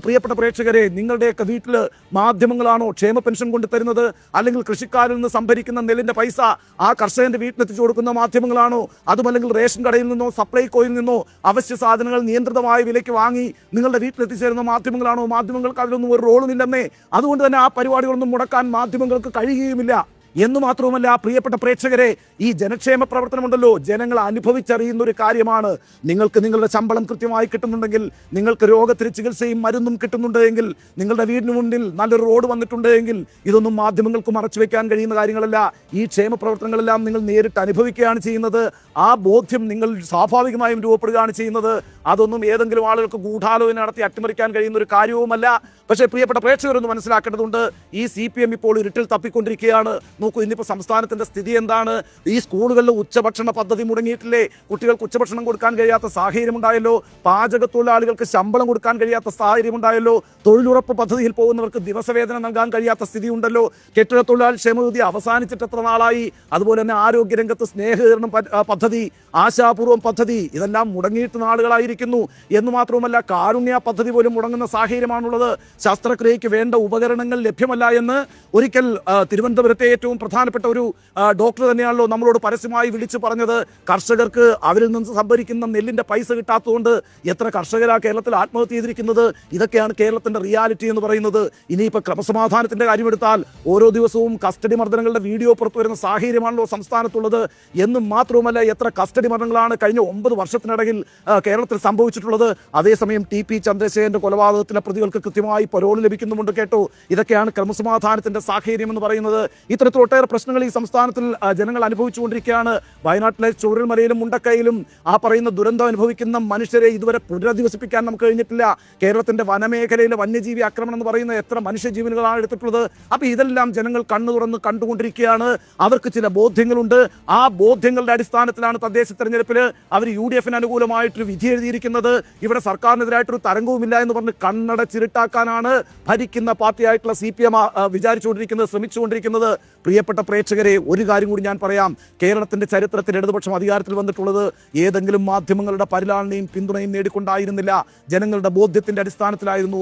പ്രിയപ്പെട്ട പ്രേക്ഷകരെ, നിങ്ങളുടെയൊക്കെ വീട്ടിൽ മാധ്യമങ്ങളാണോ ക്ഷേമ പെൻഷൻ കൊണ്ട് തരുന്നത്? അല്ലെങ്കിൽ കൃഷിക്കാരിൽ നിന്ന് സംഭരിക്കുന്ന നെല്ലിന്റെ പൈസ ആ കർഷകന്റെ വീട്ടിലെത്തിച്ചു കൊടുക്കുന്ന മാധ്യമങ്ങളാണോ? അതുമല്ലെങ്കിൽ റേഷൻ കടയിൽ നിന്നോ സപ്ലൈകോയിൽ നിന്നോ അവശ്യ സാധനങ്ങൾ നിയന്ത്രിതമായ വിലയ്ക്ക് വാങ്ങി നിങ്ങളുടെ വീട്ടിലെത്തിച്ചേരുന്ന മാധ്യമങ്ങളാണോ? മാധ്യമങ്ങൾക്ക് അതിലൊന്നും ഒരു റോളും ഇല്ലെന്നേ. അതുകൊണ്ട് തന്നെ ആ പരിപാടികളൊന്നും മുടക്കാൻ മാധ്യമങ്ങൾക്ക് കഴിയുകയുമില്ല. എന്നു മാത്രവുമല്ല പ്രിയപ്പെട്ട പ്രേക്ഷകരെ, ഈ ജനക്ഷേമ പ്രവർത്തനമുണ്ടല്ലോ, ജനങ്ങൾ അനുഭവിച്ചറിയുന്ന ഒരു കാര്യമാണ്. നിങ്ങൾക്ക് നിങ്ങളുടെ ശമ്പളം കൃത്യമായി കിട്ടുന്നുണ്ടെങ്കിൽ, നിങ്ങൾക്ക് രോഗത്തിന് ചികിത്സയും മരുന്നും കിട്ടുന്നുണ്ടെങ്കിൽ, നിങ്ങളുടെ വീടിന് മുന്നിൽ നല്ലൊരു റോഡ് വന്നിട്ടുണ്ടെങ്കിൽ, ഇതൊന്നും മാധ്യമങ്ങൾക്ക് മറച്ചു വെക്കാൻ കഴിയുന്ന കാര്യങ്ങളല്ല. ഈ ക്ഷേമ പ്രവർത്തനങ്ങളെല്ലാം നിങ്ങൾ നേരിട്ട് അനുഭവിക്കുകയാണ് ചെയ്യുന്നത്. ആ ബോധ്യം നിങ്ങൾ സ്വാഭാവികമായും രൂപപ്പെടുകയാണ് ചെയ്യുന്നത്. അതൊന്നും ഏതെങ്കിലും ആളുകൾക്ക് ഗൂഢാലോചന നടത്തി അട്ടിമറിക്കാൻ കഴിയുന്ന ഒരു കാര്യവുമല്ല. പക്ഷേ പ്രിയപ്പെട്ട പ്രേക്ഷകരൊന്ന് മനസ്സിലാക്കേണ്ടതുണ്ട്, ഈ CPM ഇപ്പോൾ ഇരുട്ടിൽ തപ്പിക്കൊണ്ടിരിക്കുകയാണ്. നോക്കൂ, ഇന്നിപ്പോൾ സംസ്ഥാനത്തിന്റെ സ്ഥിതി എന്താണ്? ഈ സ്കൂളുകളിൽ ഉച്ചഭക്ഷണ പദ്ധതി മുടങ്ങിയിട്ടില്ലേ? കുട്ടികൾക്ക് ഉച്ചഭക്ഷണം കൊടുക്കാൻ കഴിയാത്ത സാഹചര്യം ഉണ്ടായല്ലോ. പാചക തൊഴിലാളികൾക്ക് ശമ്പളം കൊടുക്കാൻ കഴിയാത്ത സാഹചര്യം ഉണ്ടായല്ലോ. തൊഴിലുറപ്പ് പദ്ധതിയിൽ പോകുന്നവർക്ക് ദിവസവേതനം നൽകാൻ കഴിയാത്ത സ്ഥിതി ഉണ്ടല്ലോ. കെട്ടിട തൊഴിലാളി ക്ഷേമനിധി അവസാനിച്ചിട്ട് എത്ര നാളായി? അതുപോലെ തന്നെ ആരോഗ്യരംഗത്ത് സ്നേഹീകരണം പദ്ധതി, ആശാപൂർവം പദ്ധതി, ഇതെല്ലാം മുടങ്ങിയിട്ട് നാളുകളായിരിക്കുന്നു. എന്ന് മാത്രവുമല്ല, കാരുണ്യ പദ്ധതി പോലും മുടങ്ങുന്ന സാഹചര്യമാണുള്ളത്. ശസ്ത്രക്രിയയ്ക്ക് വേണ്ട ഉപകരണങ്ങൾ ലഭ്യമല്ല എന്ന് ഒരിക്കൽ തിരുവനന്തപുരത്തെ ഏറ്റവും പ്രധാനപ്പെട്ട ഒരു ഡോക്ടർ തന്നെയാണല്ലോ നമ്മളോട് പരസ്യമായി വിളിച്ചു പറഞ്ഞത്. കർഷകർക്ക് അവരിൽ നിന്ന് സംഭരിക്കുന്ന നെല്ലിന്റെ പൈസ കിട്ടാത്തതുകൊണ്ട് എത്ര കർഷകരാണ് കേരളത്തിൽ ആത്മഹത്യ ചെയ്തിരിക്കുന്നത്. ഇതൊക്കെയാണ് കേരളത്തിന്റെ റിയാലിറ്റി എന്ന് പറയുന്നത്. ഇനിയിപ്പോൾ ക്രമസമാധാനത്തിന്റെ കാര്യമെടുത്താൽ ഓരോ ദിവസവും കസ്റ്റഡി മർദ്ദനങ്ങളുടെ വീഡിയോ പുറത്തു വരുന്ന സാഹചര്യമാണല്ലോ സംസ്ഥാനത്തുള്ളത്. എന്നും മാത്രവുമല്ല, എത്ര കസ്റ്റഡി മരണങ്ങളാണ് കഴിഞ്ഞ 9 വർഷത്തിനിടയിൽ കേരളത്തിൽ സംഭവിച്ചിട്ടുള്ളത്. അതേസമയം TP ചന്ദ്രശേഖരന്റെ കൊലപാതകത്തിലെ പ്രതികൾക്ക് കൃത്യമായി പരോൾ ലഭിക്കുന്നുമുണ്ട് കേട്ടോ. ഇതൊക്കെയാണ് ക്രമസമാധാനത്തിന്റെ സാഹചര്യം എന്ന് പറയുന്നത്. ഇത്തരത്തിൽ ഒട്ടേറെ പ്രശ്നങ്ങൾ ഈ സംസ്ഥാനത്തിൽ ജനങ്ങൾ അനുഭവിച്ചുകൊണ്ടിരിക്കുകയാണ്. വയനാട്ടിലെ ചൂരൽമലയിലും മുണ്ടക്കയിലും ആ പറയുന്ന ദുരന്തം അനുഭവിക്കുന്ന മനുഷ്യരെ ഇതുവരെ പുനരധിവസിപ്പിക്കാൻ നമുക്ക് കഴിഞ്ഞിട്ടില്ല. കേരളത്തിന്റെ വനമേഖലയിലെ വന്യജീവി ആക്രമണം എന്ന് പറയുന്ന എത്ര മനുഷ്യജീവനുകളാണ് എടുത്തിട്ടുള്ളത്. അപ്പോൾ ഇതെല്ലാം ജനങ്ങൾ കണ്ണു തുറന്ന് കണ്ടുകൊണ്ടിരിക്കുകയാണ്. അവർക്ക് ചില ബോധ്യങ്ങളുണ്ട്. ആ ബോധ്യങ്ങളുടെ അടിസ്ഥാനത്തിലാണ് തദ്ദേശ തെരഞ്ഞെടുപ്പിൽ അവർ UDF-ന് അനുകൂലമായിട്ടൊരു വിധി എഴുതിയിരിക്കുന്നത്. ഇവിടെ സർക്കാരിനെതിരായിട്ടൊരു തരംഗവുമില്ല എന്ന് പറഞ്ഞ് കണ്ണടച്ചിരുട്ടാക്കാനാണ് ഭരിക്കുന്ന പാർട്ടിയായിട്ടുള്ള CPM വിചാരിച്ചുകൊണ്ടിരിക്കുന്നത്, ശ്രമിച്ചുകൊണ്ടിരിക്കുന്നത്. പ്രിയപ്പെട്ട പ്രേക്ഷകരെ, ഒരു കാര്യം കൂടി ഞാൻ പറയാം. കേരളത്തിന്റെ ചരിത്രത്തിൽ ഇടതുപക്ഷം അധികാരത്തിൽ വന്നിട്ടുള്ളത് ഏതെങ്കിലും മാധ്യമങ്ങളുടെ പരിലാളനയും പിന്തുണയും നേടിക്കൊണ്ടായിരുന്നില്ല, ജനങ്ങളുടെ ബോധ്യത്തിന്റെ അടിസ്ഥാനത്തിലായിരുന്നു.